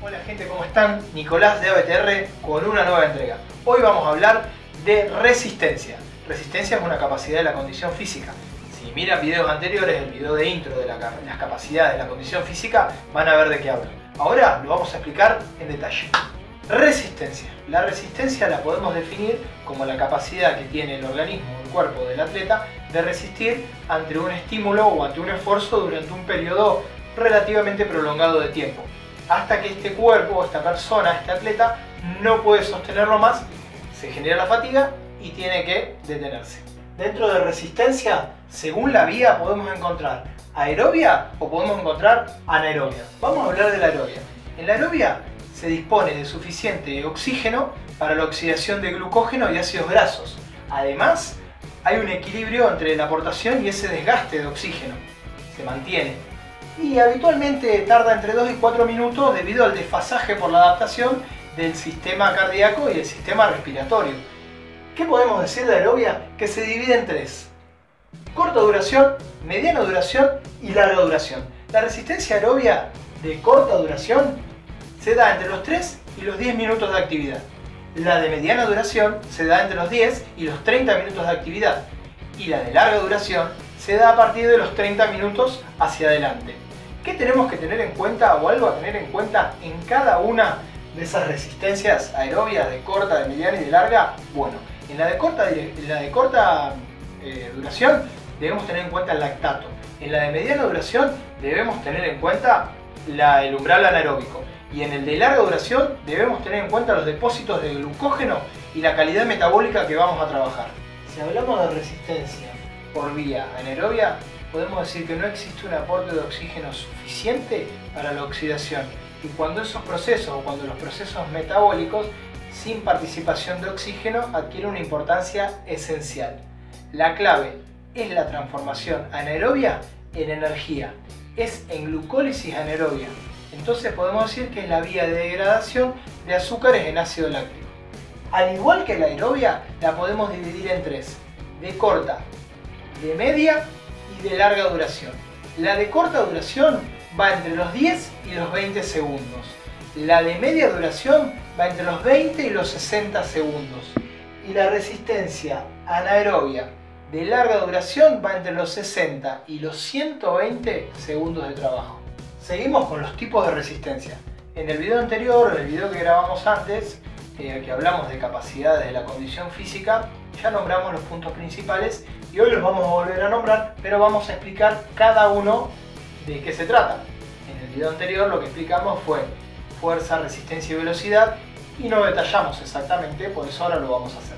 Hola gente, ¿cómo están? Nicolás de ABTR con una nueva entrega. Hoy vamos a hablar de resistencia. Resistencia es una capacidad de la condición física. Si miran videos anteriores, el video de intro de las capacidades de la condición física, van a ver de qué hablo. Ahora lo vamos a explicar en detalle. Resistencia. La resistencia la podemos definir como la capacidad que tiene el organismo o el cuerpo del atleta de resistir ante un estímulo o ante un esfuerzo durante un periodo relativamente prolongado de tiempo, hasta que este cuerpo, esta persona, este atleta no puede sostenerlo más, se genera la fatiga y tiene que detenerse. Dentro de resistencia, según la vía, podemos encontrar aerobia o podemos encontrar anaerobia. Vamos a hablar de la aerobia. En la aerobia se dispone de suficiente oxígeno para la oxidación de glucógeno y ácidos grasos. Además, hay un equilibrio entre la aportación y ese desgaste de oxígeno. Se mantiene. Y habitualmente tarda entre 2 y 4 minutos debido al desfasaje por la adaptación del sistema cardíaco y el sistema respiratorio. ¿Qué podemos decir de aerobia? Que se divide en tres: corta duración, mediana duración y larga duración. La resistencia aerobia de corta duración se da entre los 3 y los 10 minutos de actividad. La de mediana duración se da entre los 10 y los 30 minutos de actividad. Y la de larga duración se da a partir de los 30 minutos hacia adelante. ¿Qué tenemos que tener en cuenta o algo a tener en cuenta en cada una de esas resistencias aerobias de corta, de mediana y de larga? Bueno, en la de corta duración debemos tener en cuenta el lactato. En la de mediana duración debemos tener en cuenta el umbral anaeróbico. Y en el de larga duración debemos tener en cuenta los depósitos de glucógeno y la calidad metabólica que vamos a trabajar. Si hablamos de resistencia por vía anaerobia, podemos decir que no existe un aporte de oxígeno suficiente para la oxidación. Y cuando esos procesos o cuando los procesos metabólicos sin participación de oxígeno adquieren una importancia esencial. La clave es la transformación anaerobia en energía. Es en glucólisis anaerobia. Entonces podemos decir que es la vía de degradación de azúcares en ácido láctico. Al igual que la aerobia, la podemos dividir en tres: de corta, de media y de larga duración. La de corta duración va entre los 10 y los 20 segundos. La de media duración va entre los 20 y los 60 segundos. Y la resistencia anaerobia de larga duración va entre los 60 y los 120 segundos de trabajo. Seguimos con los tipos de resistencia. En el video anterior, en el video que grabamos antes, que hablamos de capacidades de la condición física, ya nombramos los puntos principales y hoy los vamos a volver a nombrar, pero vamos a explicar cada uno de qué se trata. En el video anterior lo que explicamos fue fuerza, resistencia y velocidad y no detallamos exactamente, por eso ahora lo vamos a hacer.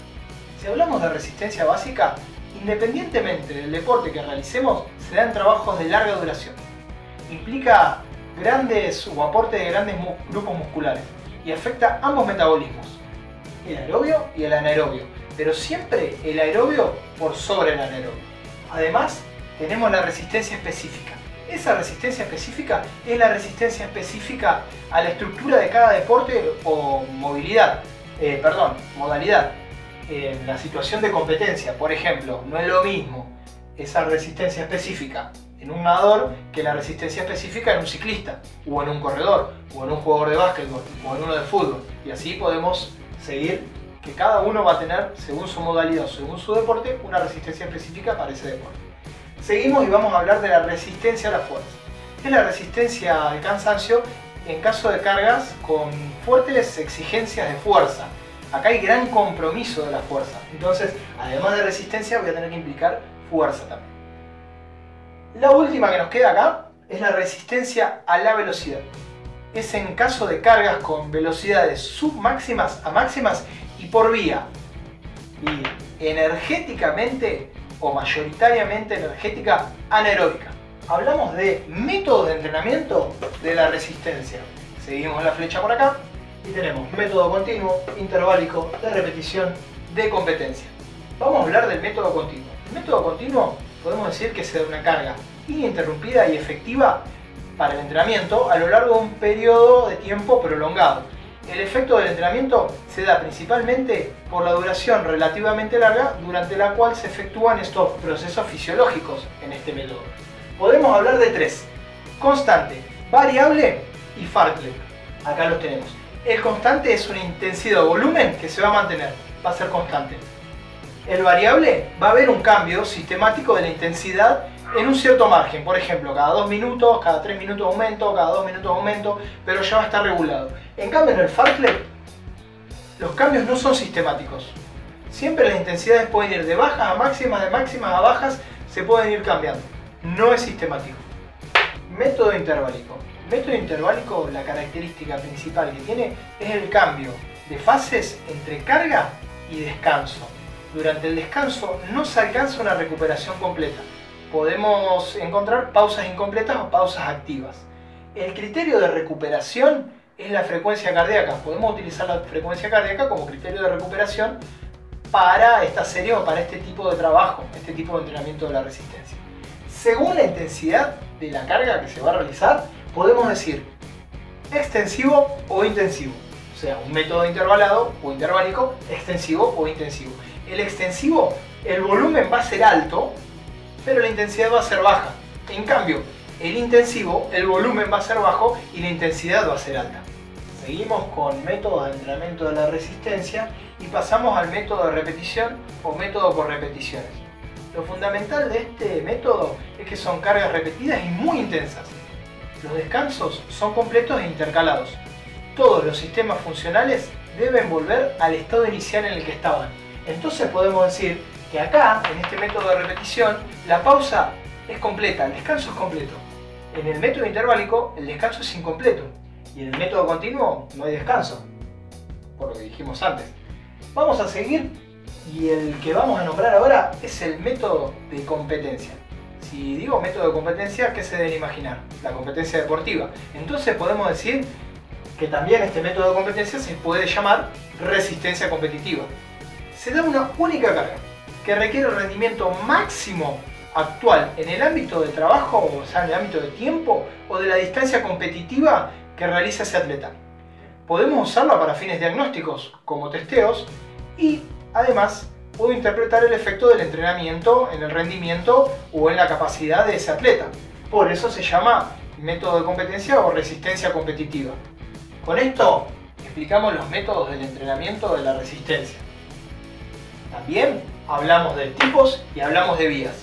Si hablamos de resistencia básica, independientemente del deporte que realicemos, se dan trabajos de larga duración. Implica grandes o aporte de grandes grupos musculares y afecta ambos metabolismos, el aerobio y el anaerobio, pero siempre el aerobio por sobre el anaerobio. Además, tenemos la resistencia específica. Esa resistencia específica es la resistencia específica a la estructura de cada deporte o modalidad. En la situación de competencia, por ejemplo, no es lo mismo esa resistencia específica en un nadador que la resistencia específica en un ciclista, o en un corredor, o en un jugador de básquetbol, o en uno de fútbol. Y así podemos seguir que cada uno va a tener, según su modalidad o según su deporte, una resistencia específica para ese deporte. Seguimos y vamos a hablar de la resistencia a la fuerza. Es la resistencia al cansancio en caso de cargas con fuertes exigencias de fuerza. Acá hay gran compromiso de la fuerza. Entonces, además de resistencia, voy a tener que implicar fuerza también. La última que nos queda acá es la resistencia a la velocidad. Es en caso de cargas con velocidades submáximas a máximas y por vía energéticamente o mayoritariamente energética anaeróbica. Hablamos de métodos de entrenamiento de la resistencia. Seguimos la flecha por acá y tenemos método continuo, interválico, de repetición, de competencia. Vamos a hablar del método continuo. El método continuo podemos decir que se da una carga ininterrumpida y efectiva para el entrenamiento a lo largo de un periodo de tiempo prolongado. El efecto del entrenamiento se da principalmente por la duración relativamente larga durante la cual se efectúan estos procesos fisiológicos en este método. Podemos hablar de tres: constante, variable y fartlek. Acá los tenemos. El constante es una intensidad o volumen que se va a mantener, va a ser constante. El variable va a haber un cambio sistemático de la intensidad en un cierto margen. Por ejemplo, cada 2 minutos, cada 3 minutos aumento, cada 2 minutos aumento, pero ya va a estar regulado. En cambio, en el Fartlek, los cambios no son sistemáticos. Siempre las intensidades pueden ir de bajas a máximas, de máximas a bajas, se pueden ir cambiando. No es sistemático. Método interválico. Método interválico, la característica principal que tiene es el cambio de fases entre carga y descanso. Durante el descanso no se alcanza una recuperación completa. Podemos encontrar pausas incompletas o pausas activas. El criterio de recuperación es la frecuencia cardíaca. Podemos utilizar la frecuencia cardíaca como criterio de recuperación para esta serie o para este tipo de trabajo, este tipo de entrenamiento de la resistencia. Según la intensidad de la carga que se va a realizar, podemos decir extensivo o intensivo. O sea, un método intervalado o interválico, extensivo o intensivo. El extensivo, el volumen va a ser alto, pero la intensidad va a ser baja. En cambio, el intensivo, el volumen va a ser bajo y la intensidad va a ser alta. Seguimos con métodos de entrenamiento de la resistencia y pasamos al método de repetición o método por repeticiones. Lo fundamental de este método es que son cargas repetidas y muy intensas. Los descansos son completos e intercalados. Todos los sistemas funcionales deben volver al estado inicial en el que estaban. Entonces podemos decir que acá, en este método de repetición, la pausa es completa, el descanso es completo. En el método interválico, el descanso es incompleto. Y en el método continuo, no hay descanso, por lo que dijimos antes. Vamos a seguir y el que vamos a nombrar ahora es el método de competencia. Si digo método de competencia, ¿qué se deben imaginar? La competencia deportiva. Entonces podemos decir que también este método de competencia se puede llamar resistencia competitiva. Se da una única carga que requiere el rendimiento máximo actual en el ámbito de trabajo, o sea, en el ámbito de tiempo o de la distancia competitiva que realiza ese atleta. Podemos usarla para fines diagnósticos como testeos y además puedo interpretar el efecto del entrenamiento en el rendimiento o en la capacidad de ese atleta. Por eso se llama método de competencia o resistencia competitiva. Con esto explicamos los métodos del entrenamiento de la resistencia. También hablamos de tipos y hablamos de vías.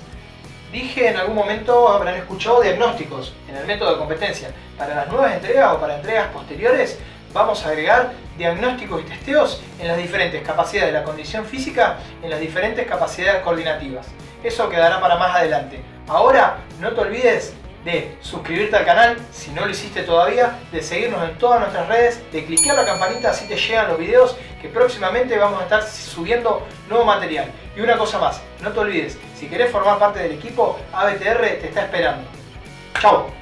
Dije en algún momento, habrán escuchado diagnósticos en el método de competencia. Para las nuevas entregas o para entregas posteriores vamos a agregar diagnósticos y testeos en las diferentes capacidades de la condición física, en las diferentes capacidades coordinativas. Eso quedará para más adelante. Ahora no te olvides de suscribirte al canal si no lo hiciste todavía, de seguirnos en todas nuestras redes, de cliquear la campanita así te llegan los videos que próximamente vamos a estar subiendo nuevo material. Y una cosa más, no te olvides, si querés formar parte del equipo, ABTR te está esperando. ¡Chao!